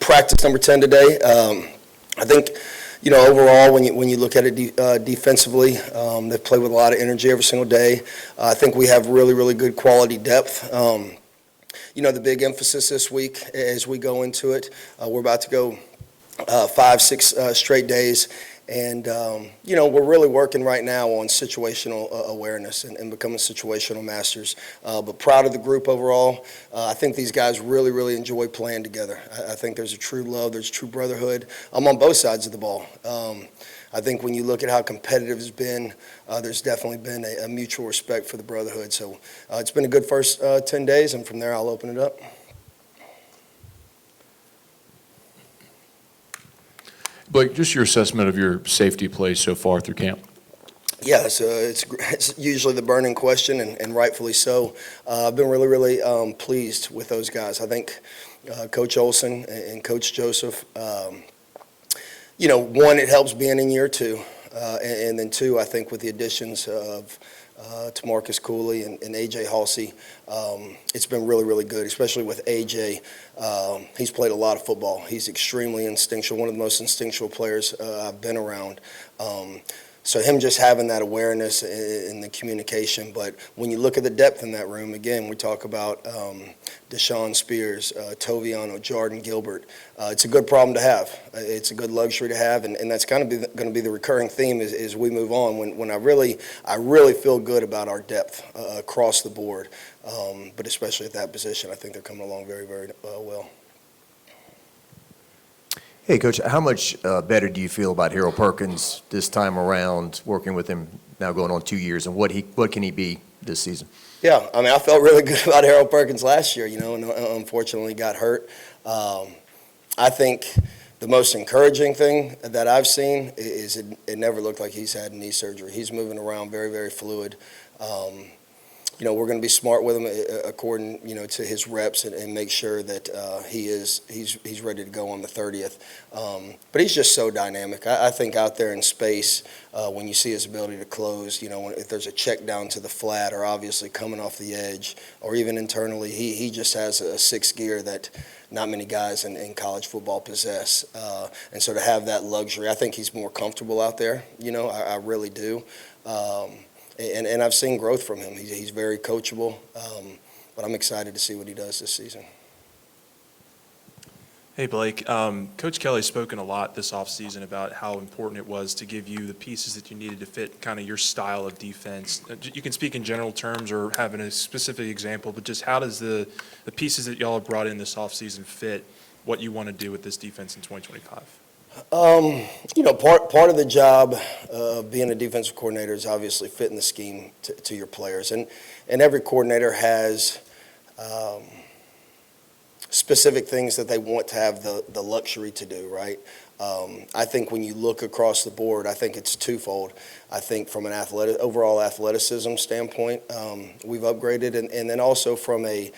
practice number 10 today. I think, overall, when you look at it defensively, they play with a lot of energy every single day. I think we have really, really good quality depth. The big emphasis this week as we go into it, we're about to go 5-6 straight days. And, we're really working right now on situational awareness and becoming situational masters. But proud of the group overall. I think these guys really, really enjoy playing together. I think there's a true love, there's true brotherhood. I'm on both sides of the ball. I think when you look at how competitive it's been, there's definitely been a mutual respect for the brotherhood. So it's been a good first 10 days, and from there I'll open it up. Blake, just your assessment of your safety play so far through camp. Yeah, so it's usually the burning question, and rightfully so. I've been really, really pleased with those guys. I think Coach Olson and Coach Joseph, one, it helps being in year two. And then two, I think with the additions of Tamarcus Cooley and A.J. Halsey, it's been really, really good, especially with A.J. He's played a lot of football. He's extremely instinctual, one of the most instinctual players I've been around. So him just having that awareness in the communication. But when you look at the depth in that room, again, we talk about Deshaun Spears, Toviano, Jordan Gilbert. It's a good problem to have. It's a good luxury to have, and that's kind of going to be the recurring theme as we move on. When I really feel good about our depth across the board, but especially at that position, I think they're coming along very, very well. Hey, Coach, how much better do you feel about Harold Perkins this time around, working with him now going on 2 years, and what can he be this season? Yeah, I felt really good about Harold Perkins last year, and unfortunately got hurt. I think the most encouraging thing that I've seen is it never looked like he's had knee surgery. He's moving around very, very fluid. We're going to be smart with him according, to his reps and make sure that he's ready to go on the 30th. But he's just so dynamic. I think out there in space, when you see his ability to close, if there's a check down to the flat or obviously coming off the edge or even internally, he just has a sixth gear that not many guys in college football possess. And so to have that luxury, I think he's more comfortable out there. I really do. And I've seen growth from him. He's very coachable, but I'm excited to see what he does this season. Hey, Blake. Coach Kelly's spoken a lot this offseason about how important it was to give you the pieces that you needed to fit kind of your style of defense. You can speak in general terms or have a specific example, but just how does the pieces that y'all have brought in this offseason fit what you want to do with this defense in 2025? Part of the job of being a defensive coordinator is obviously fitting the scheme to your players. And every coordinator has specific things that they want to have the luxury to do, right? I think when you look across the board, I think it's twofold. I think from an overall athleticism standpoint, we've upgraded, and then also from a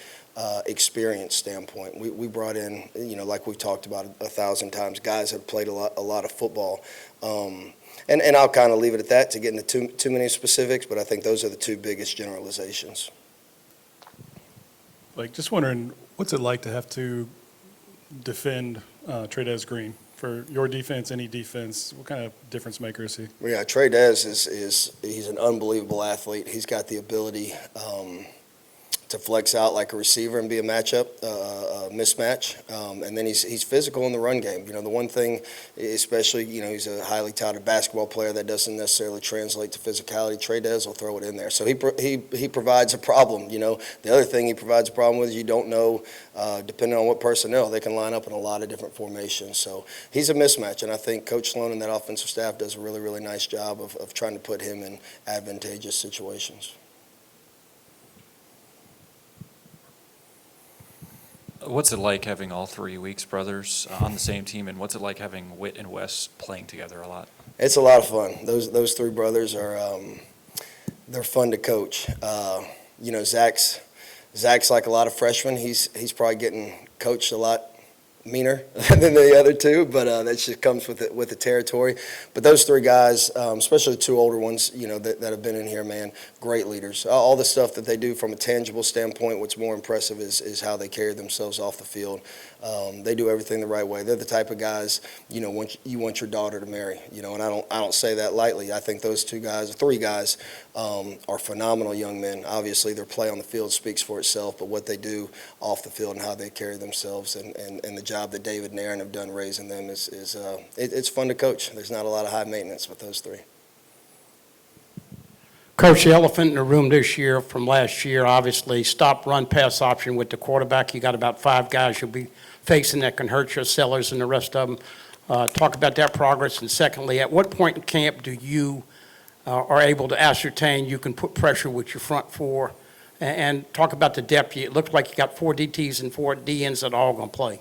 experience standpoint. We brought in, like we've talked about 1,000 times, guys have played a lot of football. And I'll kind of leave it at that to get into too many specifics, but I think those are the two biggest generalizations. Like, just wondering, what's it like to have to defend Trey Dez Green? For your defense, any defense, what kind of difference maker is he? Yeah, Trey Dez he's an unbelievable athlete. He's got the ability to flex out like a receiver and be a mismatch. And then he's physical in the run game. The one thing, especially, he's a highly touted basketball player that doesn't necessarily translate to physicality. Trey Dez will throw it in there. So he provides a problem. The other thing he provides a problem with is you don't know, depending on what personnel, they can line up in a lot of different formations. So he's a mismatch. And I think Coach Sloan and that offensive staff does a really, really nice job of trying to put him in advantageous situations. What's it like having all three Weeks brothers on the same team, and what's it like having Whit and Wes playing together a lot? It's a lot of fun. Those three brothers are they're fun to coach. Zach's like a lot of freshmen. He's probably getting coached a lot meaner than the other two, but that just comes with the territory. But those three guys, especially the two older ones, that have been in here, man, great leaders. All the stuff that they do from a tangible standpoint, what's more impressive is how they carry themselves off the field. They do everything the right way. They're the type of guys, you want your daughter to marry, and I don't say that lightly. I think those three guys, are phenomenal young men. Obviously, their play on the field speaks for itself, but what they do off the field and how they carry themselves and the job that David and Aaron have done raising them it's fun to coach. There's not a lot of high maintenance with those three. Coach, the elephant in the room this year from last year, obviously, stop, run, pass option with the quarterback. You got about 5 guys you'll be facing that can hurt your Sellers and the rest of them. Talk about that progress. And secondly, at what point in camp do you are able to ascertain you can put pressure with your front four? And talk about the depth. It looks like you got 4 DTs and 4 DNs that are all going to play.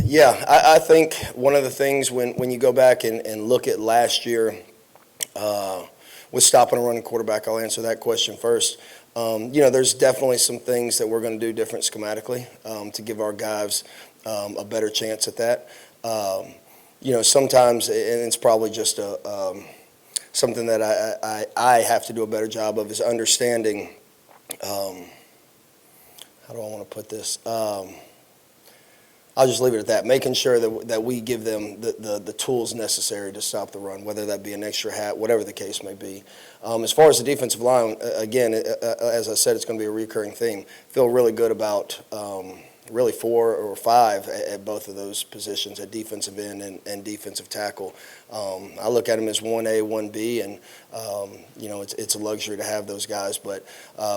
Yeah, I think one of the things when you go back and look at last year with stopping a running quarterback, I'll answer that question first. There's definitely some things that we're going to do different schematically to give our guys a better chance at that. Sometimes, and it's probably just something that I have to do a better job of, is understanding, how do I want to put this? I'll just leave it at that, making sure that we give them the tools necessary to stop the run, whether that be an extra hat, whatever the case may be. As far as the defensive line, again, as I said, it's going to be a recurring theme. Feel really good about really 4 or 5 at both of those positions, at defensive end and defensive tackle. I look at them as 1A, 1B, and it's a luxury to have those guys. But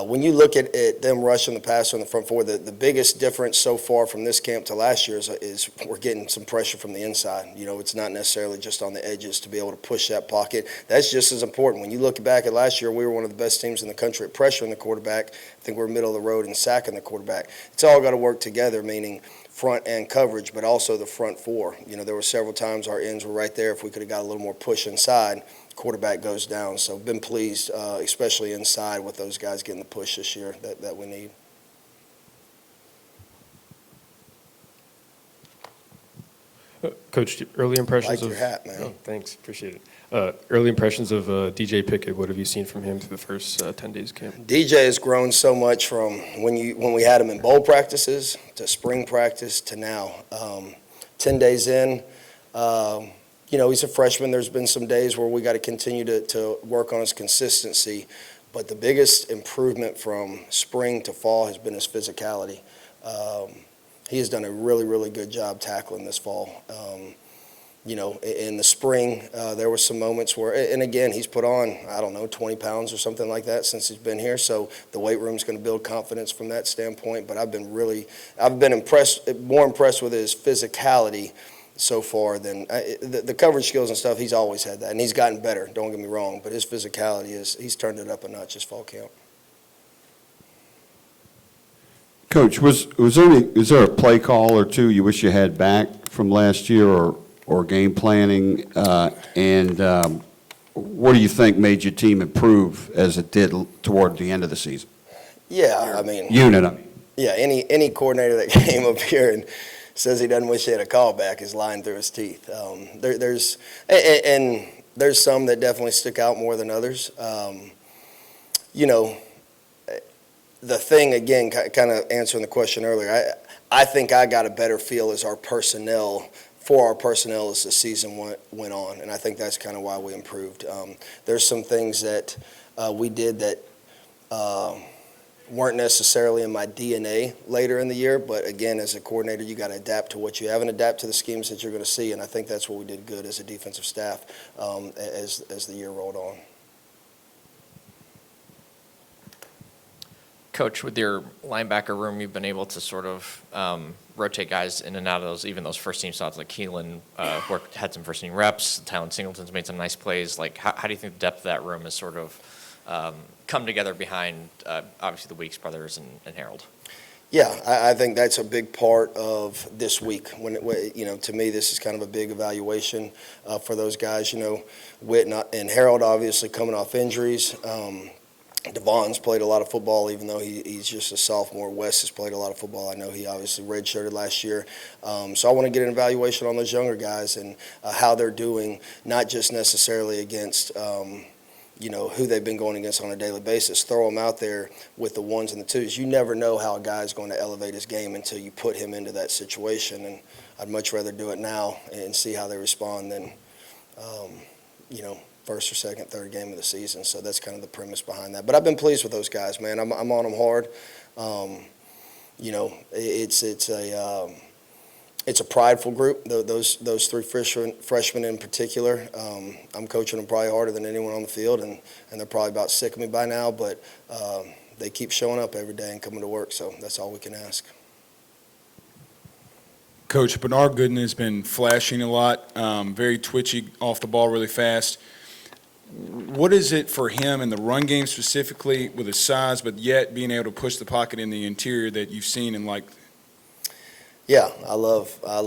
when you look at them rushing the passer on the front four, the biggest difference so far from this camp to last year is we're getting some pressure from the inside. It's not necessarily just on the edges to be able to push that pocket. That's just as important. When you look back at last year, we were one of the best teams in the country at pressuring the quarterback. I think we're middle of the road in sacking the quarterback. It's all got to work together, meaning front and coverage, but also the front four. There were several times our ends were right there. If we could have got a little more push inside, quarterback goes down. So been pleased, especially inside, with those guys getting the push this year that we need. Coach, early impressions Like of your hat, man. Oh, thanks, appreciate it. Early impressions of DJ Pickett. What have you seen from him through the first 10 days of camp? DJ has grown so much from when we had him in bowl practices to spring practice to now. 10 days in, he's a freshman. There's been some days where we got to continue to work on his consistency. But the biggest improvement from spring to fall has been his physicality. He has done a really, really good job tackling this fall. In the spring, there were some moments where, and again, he's put on, 20 pounds or something like that since he's been here. So the weight room's going to build confidence from that standpoint. But I've been more impressed with his physicality so far than the coverage skills and stuff. He's always had that, and he's gotten better. Don't get me wrong, but his physicality he's turned it up a notch this fall camp. Coach, is there a play call or two you wish you had back from last year, or game planning? And what do you think made your team improve as it did toward the end of the season? Yeah, I mean. Unit. Yeah, any coordinator that came up here and says he doesn't wish he had a call back is lying through his teeth. There's some that definitely stick out more than others. The thing, again, kind of answering the question earlier, I think I got a better feel as our personnel as the season went on, and I think that's kind of why we improved. There's some things that we did that weren't necessarily in my DNA later in the year, but again, as a coordinator, you got to adapt to what you have and adapt to the schemes that you're going to see, and I think that's what we did good as a defensive staff as the year rolled on. Coach, with your linebacker room, you've been able to sort of rotate guys in and out of those first-team spots. Like Keelan had some first-team reps. Tylen Singleton's made some nice plays. Like, how do you think the depth of that room has sort of come together behind, obviously, the Weeks brothers and Harold? Yeah, I think that's a big part of this week. When to me, this is kind of a big evaluation for those guys. Whit and Harold obviously coming off injuries. Devon's played a lot of football, even though he's just a sophomore. Wes has played a lot of football. I know he obviously redshirted last year. So I want to get an evaluation on those younger guys and how they're doing, not just necessarily against who they've been going against on a daily basis. Throw them out there with the ones and the twos. You never know how a guy's going to elevate his game until you put him into that situation. And I'd much rather do it now and see how they respond than, first or second, third game of the season. So that's kind of the premise behind that. But I've been pleased with those guys, man. I'm on them hard. It's a prideful group. Those three freshmen in particular. I'm coaching them probably harder than anyone on the field, and they're probably about sick of me by now. But they keep showing up every day and coming to work. So that's all we can ask. Coach, Bernard Gooden has been flashing a lot, very twitchy off the ball really fast. What is it for him in the run game specifically with his size, but yet being able to push the pocket in the interior that you've seen and liked? Yeah, I love. That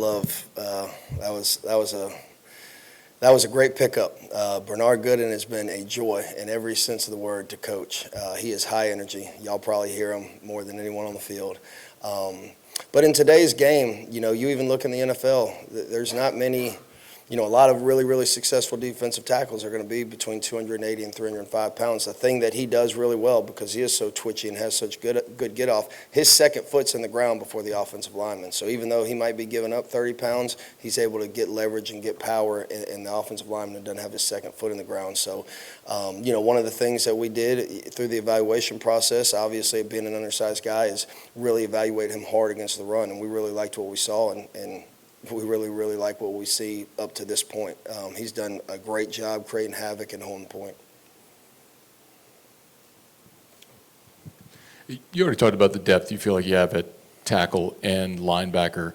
was a great pickup. Bernard Gooden has been a joy in every sense of the word to coach. He is high energy. Y'all probably hear him more than anyone on the field. But in today's game, you even look in the NFL, there's not many, a lot of really, really successful defensive tackles are going to be between 280 and 305 pounds. The thing that he does really well, because he is so twitchy and has such good get-off, his second foot's in the ground before the offensive lineman. So even though he might be giving up 30 pounds, he's able to get leverage and get power, and the offensive lineman doesn't have his second foot in the ground. So, one of the things that we did through the evaluation process, obviously being an undersized guy, is really evaluate him hard against the run, and we really liked what we saw, and we really, really like what we see up to this point. He's done a great job creating havoc and holding point. You already talked about the depth you feel like you have at tackle and linebacker.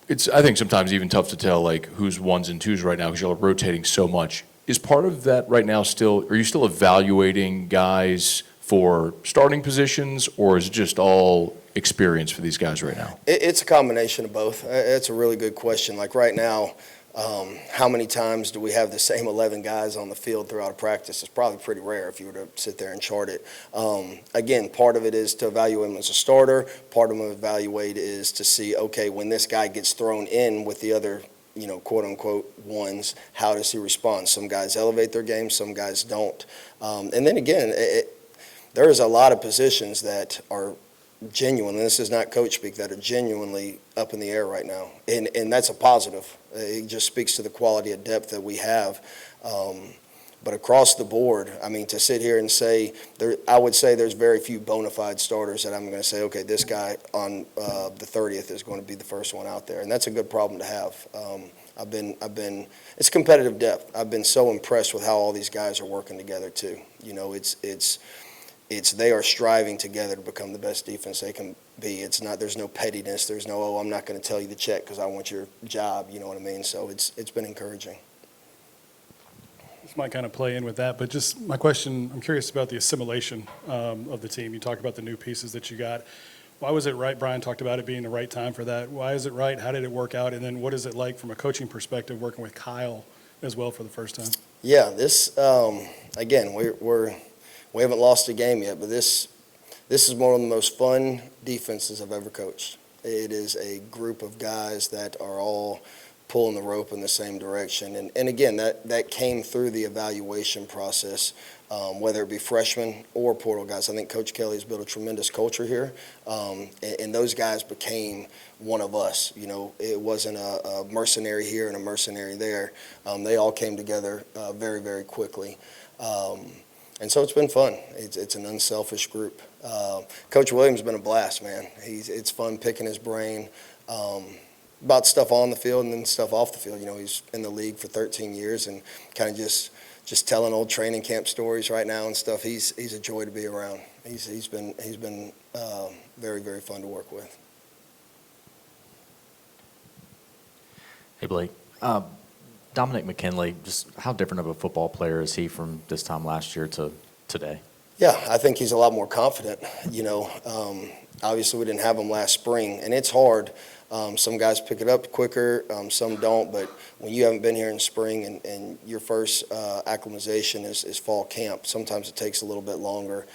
It's, I think, sometimes even tough to tell like who's ones and twos right now because you're rotating so much. Is part of that right now still, are you still evaluating guys for starting positions, or is it just all experience for these guys right now? It's a combination of both. It's a really good question. Like right now, how many times do we have the same 11 guys on the field throughout a practice? It's probably pretty rare if you were to sit there and chart it. Again, part of it is to evaluate him as a starter. Part of him to evaluate is to see, okay, when this guy gets thrown in with the other, quote unquote ones, how does he respond? Some guys elevate their game, some guys don't. And then again, there is a lot of positions that are genuine, and this is not coach speak, that are genuinely up in the air right now. And that's a positive. It just speaks to the quality of depth that we have. But across the board, I mean, to sit here and say, I would say there's very few bona fide starters that I'm going to say, okay, this guy on the 30th is going to be the first one out there. And that's a good problem to have. It's competitive depth. I've been so impressed with how all these guys are working together too. They are striving together to become the best defense they can be. There's no pettiness. There's no, I'm not going to tell you to check because I want your job. You know what I mean? So it's been encouraging. This might kind of play in with that, but just my question, I'm curious about the assimilation of the team. You talked about the new pieces that you got. Why was it right? Brian talked about it being the right time for that. Why is it right? How did it work out? And then what is it like from a coaching perspective working with Kyle as well for the first time? Yeah, this, again, we haven't lost a game yet, but this is one of the most fun defenses I've ever coached. It is a group of guys that are all pulling the rope in the same direction. And again, that came through the evaluation process, whether it be freshmen or portal guys. I think Coach Kelly's built a tremendous culture here, and those guys became one of us. It wasn't a mercenary here and a mercenary there. They all came together very, very quickly. And so it's been fun. It's an unselfish group. Coach Williams has been a blast, man. It's fun picking his brain about stuff on the field and then stuff off the field. He's in the league for 13 years and kind of just telling old training camp stories right now and stuff. He's a joy to be around. He's been very, very fun to work with. Hey, Blake. Dominic McKenley, just how different of a football player is he from this time last year to today? Yeah, I think he's a lot more confident. obviously we didn't have them last spring, and it's hard. Some guys pick it up quicker, some don't, but when you haven't been here in spring and your first acclimatization is fall camp, sometimes it takes a little bit longer.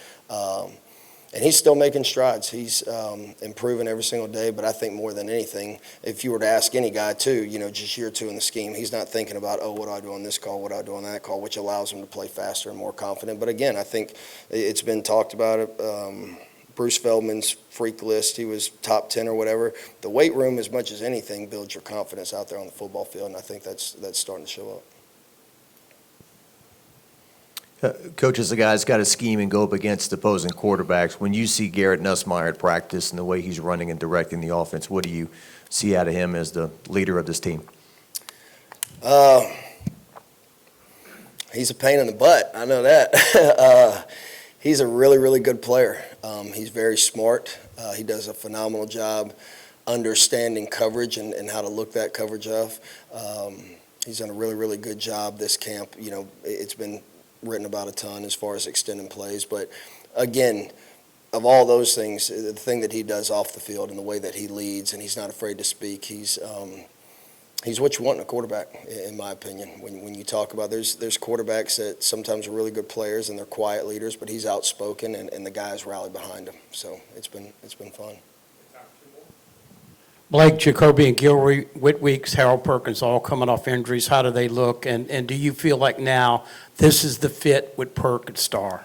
And he's still making strides. He's improving every single day, but I think more than anything, if you were to ask any guy too, just year two in the scheme, he's not thinking about, oh, what do I do on this call, what do I do on that call, which allows him to play faster and more confident. But again, I think it's been talked about. Bruce Feldman's freak list, he was top 10 or whatever. The weight room, as much as anything, builds your confidence out there on the football field, and I think that's starting to show up. Coach, as a guy's got to scheme and go up against opposing quarterbacks, when you see Garrett Nusmire at practice and the way he's running and directing the offense, what do you see out of him as the leader of this team? He's a pain in the butt. I know that. He's a really, really good player. He's very smart. He does a phenomenal job understanding coverage and how to look that coverage off. He's done a really, really good job this camp. It's been written about a ton as far as extending plays. But, again, of all those things, the thing that he does off the field and the way that he leads, and he's not afraid to speak, he's what you want in a quarterback, in my opinion. When you talk about, there's quarterbacks that sometimes are really good players and they're quiet leaders, but he's outspoken and the guys rally behind him. So it's been fun. Blake, Jacoby, and Gilroy, Whitweeks, Harold Perkins, all coming off injuries. How do they look? And do you feel like now this is the fit with Perk and Star?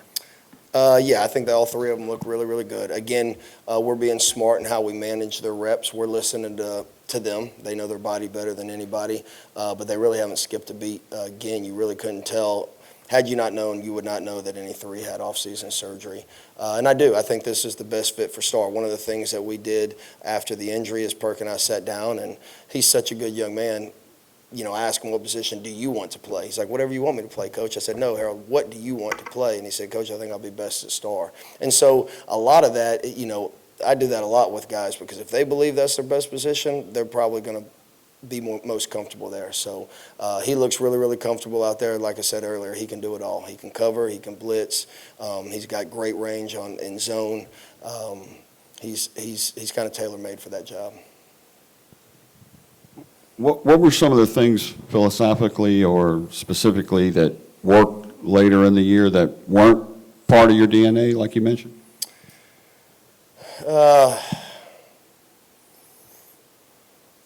Yeah, I think that all three of them look really, really good. Again, we're being smart in how we manage their reps. We're listening to them. They know their body better than anybody, but they really haven't skipped a beat. Again, you really couldn't tell. Had you not known, you would not know that any three had off-season surgery. And I do. I think this is the best fit for Star. One of the things that we did after the injury is Perk and I sat down, and he's such a good young man. I asked him, what position do you want to play? He's like, whatever you want me to play, Coach. I said, no, Harold, what do you want to play? And he said, Coach, I think I'll be best at Star. And so a lot of that, I do that a lot with guys because if they believe that's their best position, they're probably going to be most comfortable there. So he looks really, really comfortable out there. Like I said earlier, he can do it all. He can cover, he can blitz. He's got great range in zone. He's kind of tailor-made for that job. What were some of the things philosophically or specifically that worked later in the year that weren't part of your DNA, like you mentioned?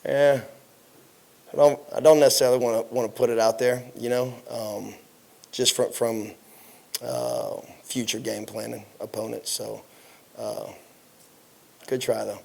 Yeah, I don't necessarily want to put it out there, just from future game planning opponents. So, good try though.